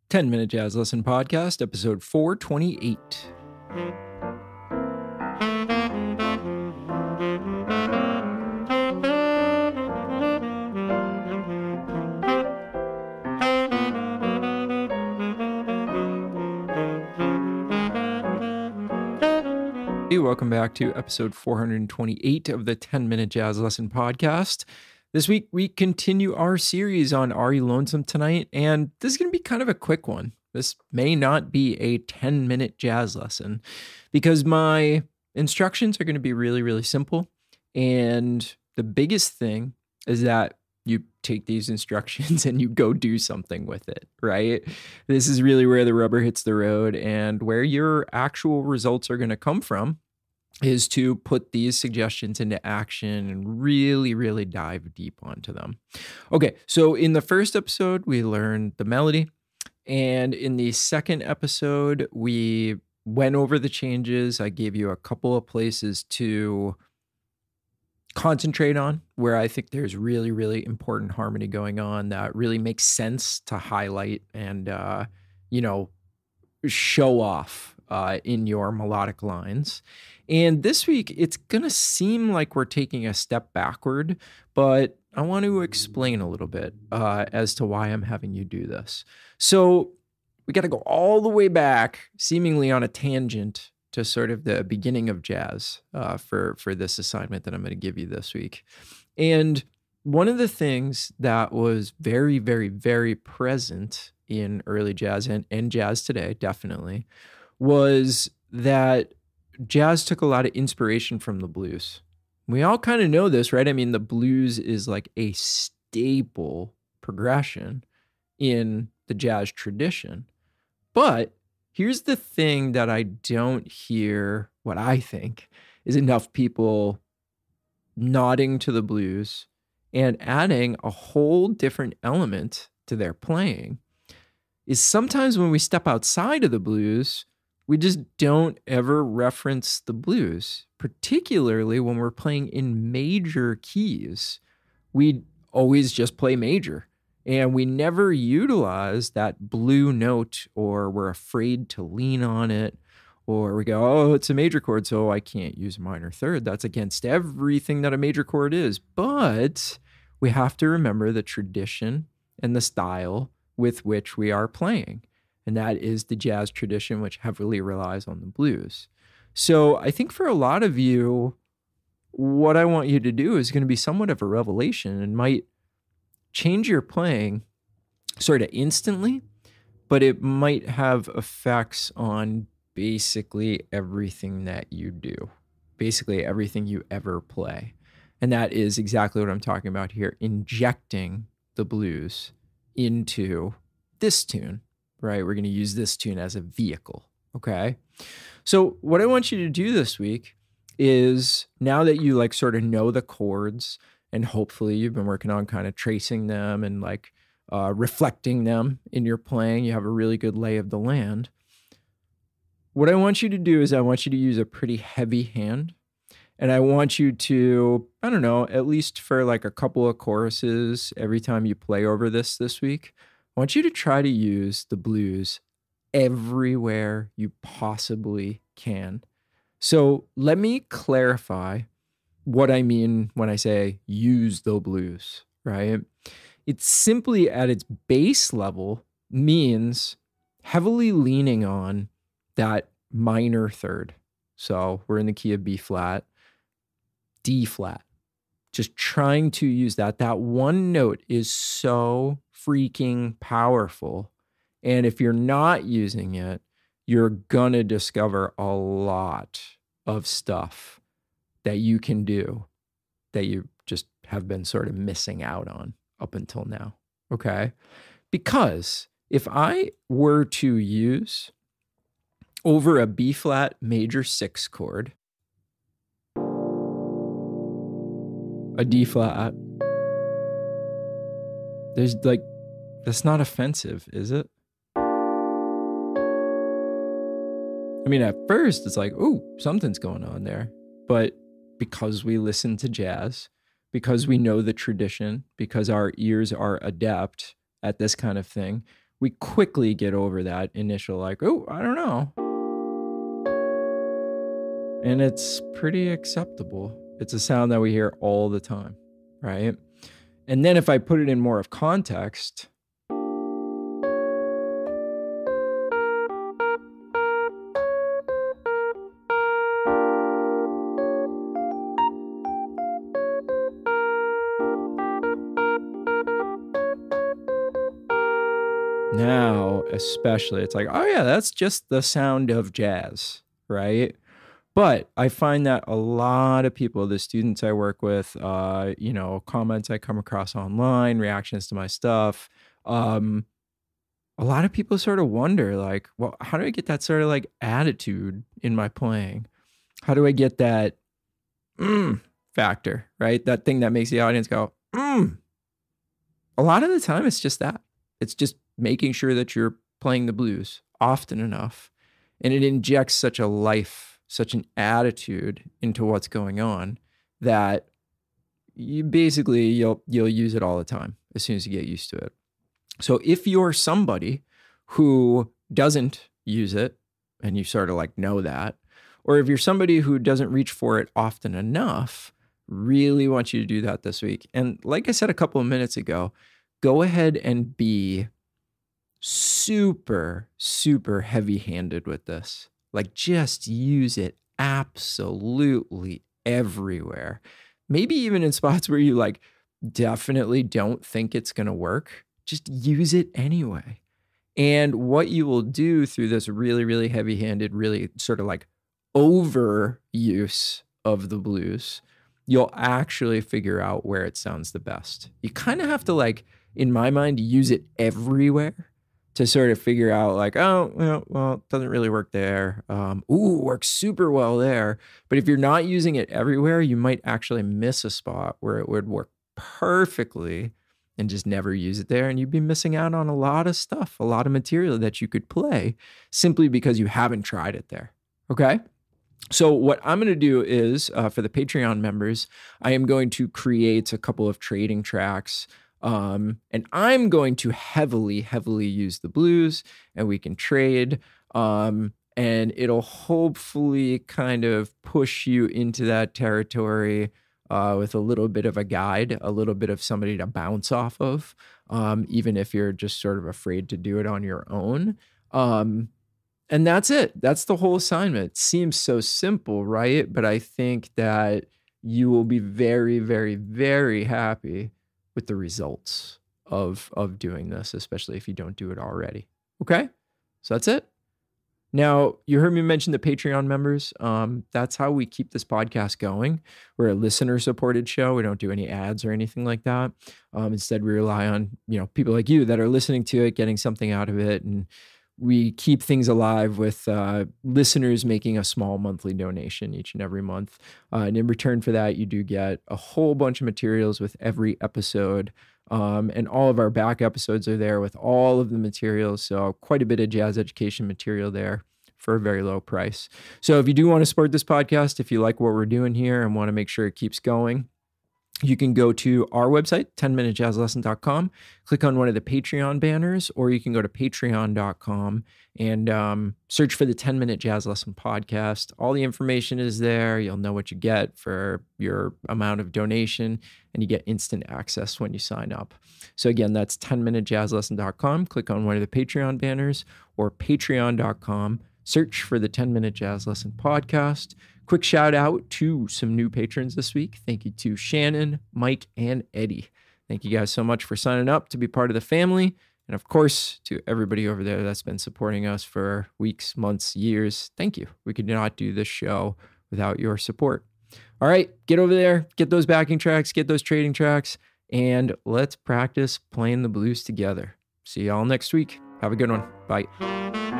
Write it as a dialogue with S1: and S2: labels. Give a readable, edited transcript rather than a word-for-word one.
S1: 10-Minute Jazz Lesson Podcast, episode 428. Hey, welcome back to episode 428 of the 10-Minute Jazz Lesson Podcast. This week, we continue our series on Are You Lonesome Tonight? And this is going to be kind of a quick one. This may not be a 10-minute jazz lesson because my instructions are going to be really, really simple. And the biggest thing is that you take these instructions and you go do something with it, right? This is really where the rubber hits the road and where your actual results are going to come from is to put these suggestions into action and really, really dive deep onto them. Okay, so in the first episode, we learned the melody. And in the second episode, we went over the changes. I gave you a couple of places to concentrate on where I think there's really, really important harmony going on that really makes sense to highlight and, show off in your melodic lines. And this week, it's going to seem like we're taking a step backward, but I want to explain a little bit as to why I'm having you do this. So we got to go all the way back, seemingly on a tangent, to sort of the beginning of jazz for this assignment that I'm going to give you this week. And one of the things that was very, very, very present in early jazz and jazz today, definitely, was that jazz took a lot of inspiration from the blues. We all kind of know this, right? I mean, the blues is like a staple progression in the jazz tradition. But here's the thing that I don't hear, what I think, is enough people nodding to the blues and adding a whole different element to their playing. Is sometimes when we step outside of the blues, we just don't ever reference the blues, particularly when we're playing in major keys. We always just play major, and we never utilize that blue note, or we're afraid to lean on it, or we go, oh, it's a major chord, so I can't use a minor third. That's against everything that a major chord is. But we have to remember the tradition and the style with which we are playing. And that is the jazz tradition, which heavily relies on the blues. So I think for a lot of you, what I want you to do is going to be somewhat of a revelation and might change your playing sort of instantly, but it might have effects on basically everything that you do, basically everything you ever play. And that is exactly what I'm talking about here, injecting the blues into this tune. Right? We're going to use this tune as a vehicle. Okay. So what I want you to do this week is, now that you like sort of know the chords and hopefully you've been working on kind of tracing them and like reflecting them in your playing, you have a really good lay of the land. What I want you to do is I want you to use a pretty heavy hand. And I want you to, I don't know, at least for like a couple of choruses every time you play over this week, I want you to try to use the blues everywhere you possibly can. So let me clarify what I mean when I say use the blues, right? It simply at its base level means heavily leaning on that minor third. So we're in the key of B flat, D flat. Just trying to use that. That one note is so freaking powerful. And if you're not using it, you're going to discover a lot of stuff that you can do that you just have been sort of missing out on up until now. Okay? Because if I were to use over a B flat major 6 chord, a D flat, there's like, that's not offensive, is it? I mean, at first it's like, oh, something's going on there. But because we listen to jazz, because we know the tradition, because our ears are adept at this kind of thing, we quickly get over that initial like, oh, I don't know. And it's pretty acceptable. It's a sound that we hear all the time, right? And then if I put it in more of context, now especially, it's like, oh yeah, that's just the sound of jazz, right? But I find that a lot of people, the students I work with, comments I come across online, reactions to my stuff, a lot of people sort of wonder, like, well, how do I get that sort of like attitude in my playing? How do I get that factor, right? That thing that makes the audience go, A lot of the time, it's just that. It's just making sure that you're playing the blues often enough. And it injects such a life, such an attitude into what's going on that you'll use it all the time as soon as you get used to it. So if you're somebody who doesn't use it and you sort of like know that, or if you're somebody who doesn't reach for it often enough, really want you to do that this week. And like I said a couple of minutes ago, go ahead and be super, super heavy-handed with this. Like just use it absolutely everywhere. Maybe even in spots where you like definitely don't think it's going to work. Just use it anyway. And what you will do through this really, really heavy-handed, really sort of like overuse of the blues, you'll actually figure out where it sounds the best. You kind of have to like, in my mind, use it everywhere to sort of figure out like, oh, well, it doesn't really work there. Works super well there. But if you're not using it everywhere, you might actually miss a spot where it would work perfectly and just never use it there. And you'd be missing out on a lot of stuff, a lot of material that you could play simply because you haven't tried it there. Okay? So what I'm going to do is, for the Patreon members, I am going to create a couple of trading tracks. And I'm going to heavily, heavily use the blues, and we can trade. And it'll hopefully kind of push you into that territory with a little bit of a guide, a little bit of somebody to bounce off of, even if you're just sort of afraid to do it on your own. And that's it. That's the whole assignment. It seems so simple, right? But I think that you will be very, very, very happy with the results of doing this, especially if you don't do it already. Okay? So that's it. Now, you heard me mention the Patreon members. That's how we keep this podcast going. We're a listener-supported show. We don't do any ads or anything like that. Instead, we rely on, people like you that are listening to it, getting something out of it, and we keep things alive with listeners making a small monthly donation each and every month. And in return for that, you do get a whole bunch of materials with every episode. And all of our back episodes are there with all of the materials. So quite a bit of jazz education material there for a very low price. So if you do want to support this podcast, if you like what we're doing here and want to make sure it keeps going, you can go to our website, 10minutejazzlesson.com, click on one of the Patreon banners, or you can go to patreon.com and search for the 10-Minute Jazz Lesson Podcast. All the information is there. You'll know what you get for your amount of donation, and you get instant access when you sign up. So again, that's 10minutejazzlesson.com. Click on one of the Patreon banners, or patreon.com. Search for the 10-Minute Jazz Lesson Podcast. Quick shout out to some new patrons this week. Thank you to Shannon, Mike, and Eddie. Thank you guys so much for signing up to be part of the family. And of course, to everybody over there that's been supporting us for weeks, months, years, thank you. We could not do this show without your support. All right, get over there, get those backing tracks, get those trading tracks, and let's practice playing the blues together. See y'all next week. Have a good one. Bye.